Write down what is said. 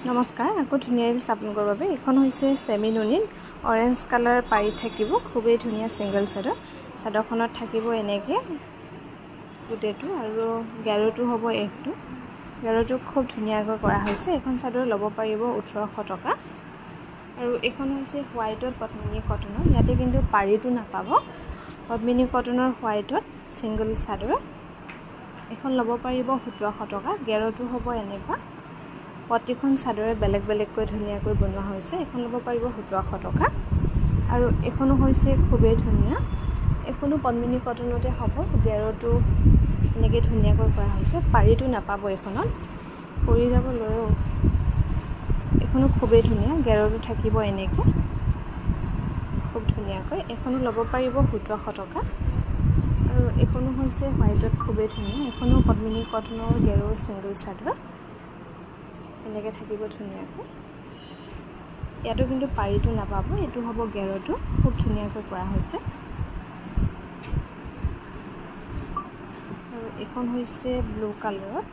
নমস্কাৰ আকৌ ধুনীয়া ডিজাইন আপোনালোকৰ বাবে এখন হৈছে সেমি নুনিন অৰেঞ্জ কালাৰ পাৰি থাকিব খুবেই ধুনীয়া সিঙ্গেল চাদৰখনত থাকিব এনেকৈ গোটেটো আৰু গেৰুটো হ'ব একটো গেৰুটো খুব ধুনীয়াকৈ কৰা হৈছে এখন চাদৰ ল'ব পাৰিব 1800 টকা আৰু এখন হৈছে হোৱাইটত পদ্মিনী কটনৰ ইয়াতে কিন্তু পাৰিটো নাপাব পদ্মিনী কটনৰ হোৱাইটত সিঙ্গেল চাদৰ এখন ল'ব পাৰিব 1700 টকা গেৰুটো হ'ব এনেকুৱা প্ৰতিখন চাদৰে বেলেগ বেলেগকৈ ধুনীয়াকৈ বনোৱা হৈছে এখন ল'ব পাৰিব 1700 টকা আৰু এখনো হৈছে খুবেই ধুনীয়া এখনো পদ্মিনী কটনতে হ'ব গেৰুটো এনেকৈ ধুনীয়াকৈ কৰা হৈছে পাৰিটো নাপাব এখনত পৰি যাব লৈও এখনো খুবেই ধুনীয়া গেৰুটো থাকিব এনেকৈ খুব ধুনীয়াকৈ এখনো ল'ব পাৰিব 1700 টকা আৰু এখনো হৈছে হোৱাইটত খুবেই ধুনীয়া এখনো পদ্মিনী কটনৰ গেৰু সিঙ্গেল চাদৰ এনেকৈ থাকিব ধুনীয়াকৈ ইয়াতো কিন্তু পাৰিটো নাপাব এটো হ'ব গেৰুটো খুব ধুনীয়াকৈ কৰা হৈছে আৰু এখন হৈছে ব্লু কালাৰত